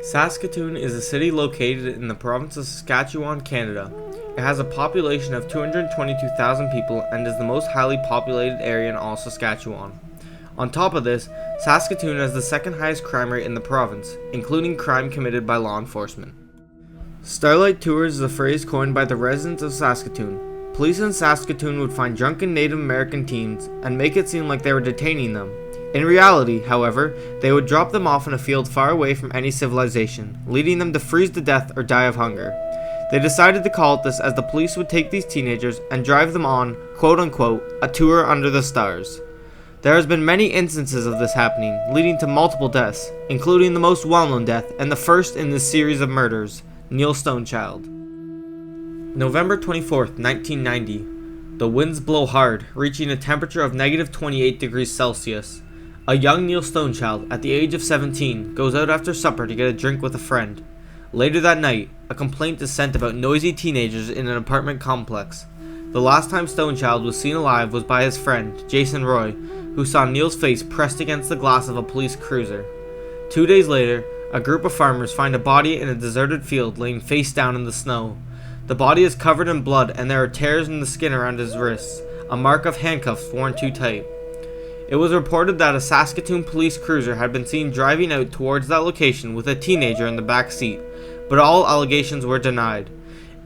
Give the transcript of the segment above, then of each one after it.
Saskatoon is a city located in the province of Saskatchewan, Canada. It has a population of 222,000 people and is the most highly populated area in all Saskatchewan. On top of this, Saskatoon has the second highest crime rate in the province, including crime committed by law enforcement. Starlight tours is a phrase coined by the residents of Saskatoon. Police in Saskatoon would find drunken Native American teens and make it seem like they were detaining them. In reality, however, they would drop them off in a field far away from any civilization, leading them to freeze to death or die of hunger. They decided to call it this as the police would take these teenagers and drive them on, quote-unquote, a tour under the stars. There has been many instances of this happening, leading to multiple deaths, including the most well-known death and the first in this series of murders, Neil Stonechild. November 24th, 1990. The winds blow hard, reaching a temperature of negative 28 degrees Celsius. A young Neil Stonechild, at the age of 17, goes out after supper to get a drink with a friend. Later that night, a complaint is sent about noisy teenagers in an apartment complex. The last time Stonechild was seen alive was by his friend, Jason Roy, who saw Neil's face pressed against the glass of a police cruiser. 2 days later, a group of farmers find a body in a deserted field laying face down in the snow. The body is covered in blood and there are tears in the skin around his wrists, a mark of handcuffs worn too tight. It was reported that a Saskatoon police cruiser had been seen driving out towards that location with a teenager in the back seat, but all allegations were denied.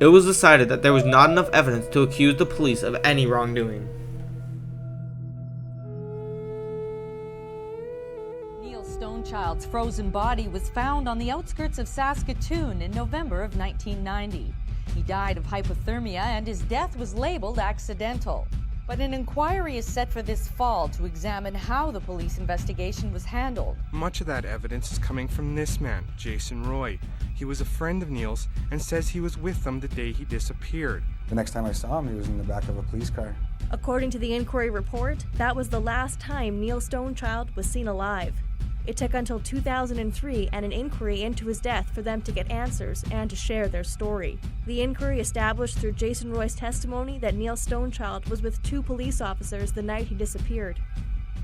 It was decided that there was not enough evidence to accuse the police of any wrongdoing. Neil Stonechild's frozen body was found on the outskirts of Saskatoon in November of 1990. He died of hypothermia and his death was labeled accidental. But an inquiry is set for this fall to examine how the police investigation was handled. Much of that evidence is coming from this man, Jason Roy. He was a friend of Neil's and says he was with them the day he disappeared. The next time I saw him, he was in the back of a police car. According to the inquiry report, that was the last time Neil Stonechild was seen alive. It took until 2003 and an inquiry into his death for them to get answers and to share their story. The inquiry established through Jason Roy's testimony that Neil Stonechild was with 2 police officers the night he disappeared.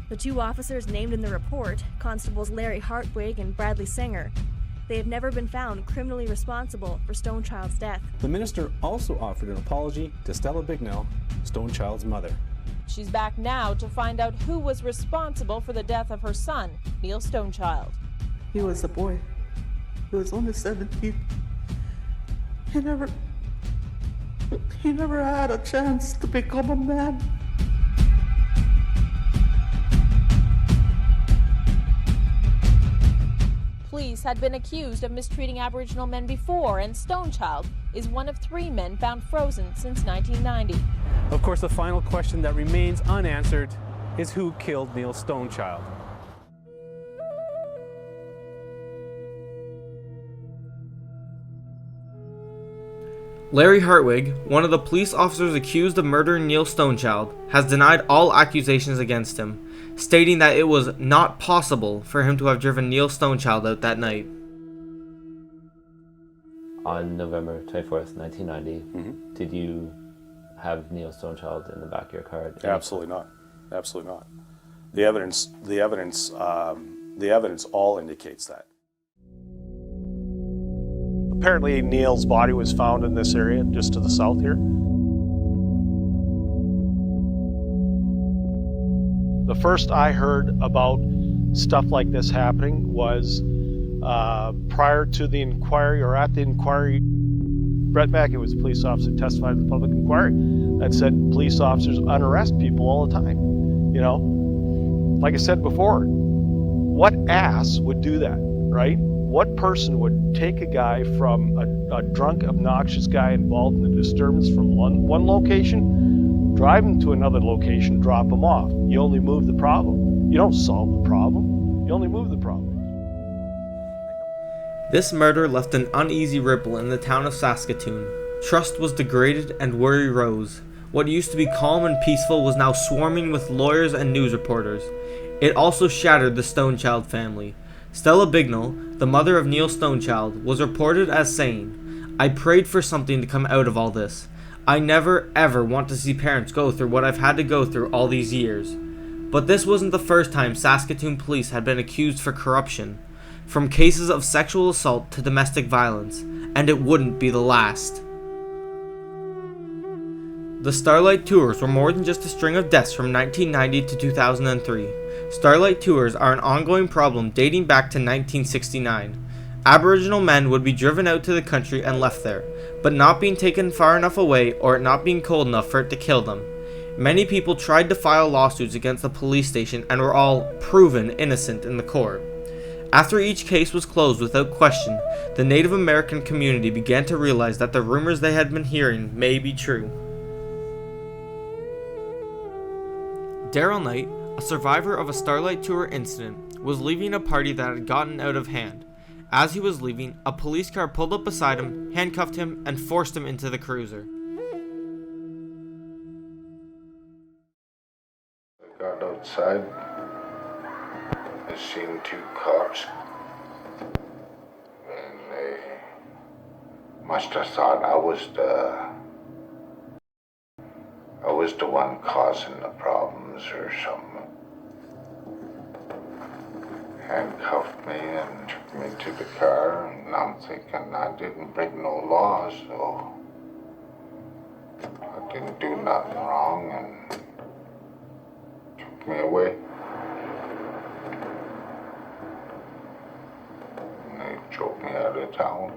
The 2 officers named in the report, Constables Larry Hartwig and Bradley Singer, they have never been found criminally responsible for Stonechild's death. The minister also offered an apology to Stella Bignell, Stonechild's mother. She's back now to find out who was responsible for the death of her son, Neil Stonechild. He was a boy. He was only 17. He never had a chance to become a man. Police had been accused of mistreating Aboriginal men before, and Stonechild is one of 3 men found frozen since 1990. Of course, the final question that remains unanswered is who killed Neil Stonechild. Larry Hartwig, one of the police officers accused of murdering Neil Stonechild, has denied all accusations against him, stating that it was not possible for him to have driven Neil Stonechild out that night. On November 24th, 1990, did you have Neil Stonechild in the back of your car? Absolutely not. Absolutely not. The evidence all indicates that. Apparently Neil's body was found in this area just to the south here. The first I heard about stuff like this happening was prior to the inquiry, or at the inquiry. Brett Mackey was a police officer, testified at the public inquiry, that said police officers unarrest people all the time. You know, like I said before, what ass would do that, right? What person would take a guy from a drunk, obnoxious guy involved in the disturbance from one location, drive him to another location, drop him off? You only move the problem. You don't solve the problem. You only move the problem. This murder left an uneasy ripple in the town of Saskatoon. Trust was degraded and worry rose. What used to be calm and peaceful was now swarming with lawyers and news reporters. It also shattered the Stonechild family. Stella Bignell, the mother of Neil Stonechild, was reported as saying, "I prayed for something to come out of all this. I never ever want to see parents go through what I've had to go through all these years." But this wasn't the first time Saskatoon police had been accused for corruption. from cases of sexual assault to domestic violence, and it wouldn't be the last. The Starlight Tours were more than just a string of deaths from 1990 to 2003. Starlight Tours are an ongoing problem dating back to 1969. Aboriginal men would be driven out to the country and left there, but not being taken far enough away or it not being cold enough for it to kill them. Many people tried to file lawsuits against the police station and were all proven innocent in the court. After each case was closed without question, the Native American community began to realize that the rumors they had been hearing may be true. Daryl Knight, a survivor of a Starlight Tour incident, was leaving a party that had gotten out of hand. As he was leaving, a police car pulled up beside him, handcuffed him, and forced him into the cruiser. I got outside. I seen two cops. And they must have thought I was the one causing the problems or something. Handcuffed me and took me to the car, and I'm thinking I didn't break no laws, so I didn't do nothing wrong, and took me away. And they drove me out of town.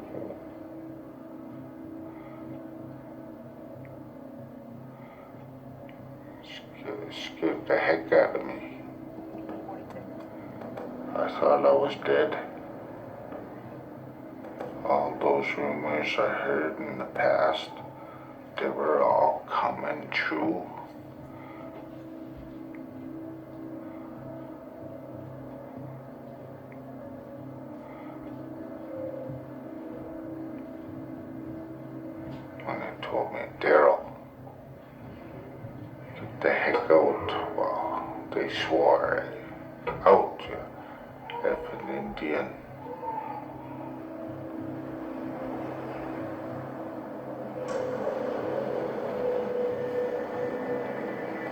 Scared the heck out of me. I thought I was dead. All those rumors I heard in the past, they were all coming true. When they told me, Daryl, get the heck out, well, they swore out, you effing Indian.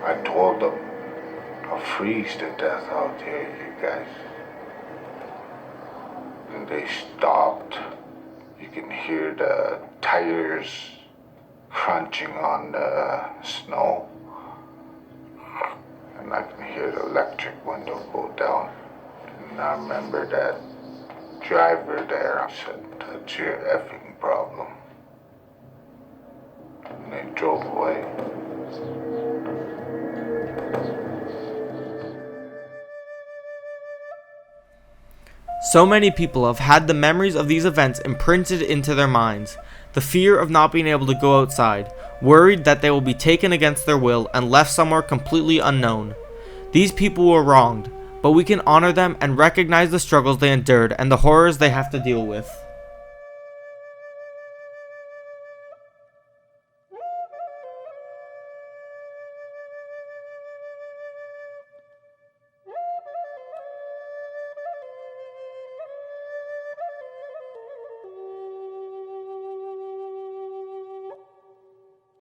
I told them, I'll freeze to death out here, you guys. And they stopped. You can hear the tires crunching on the snow. And I can hear the electric window go down. And I remember that driver there said, that's your effing problem. And they drove away. So many people have had the memories of these events imprinted into their minds. The fear of not being able to go outside, worried that they will be taken against their will and left somewhere completely unknown. These people were wronged, but we can honor them and recognize the struggles they endured and the horrors they have to deal with.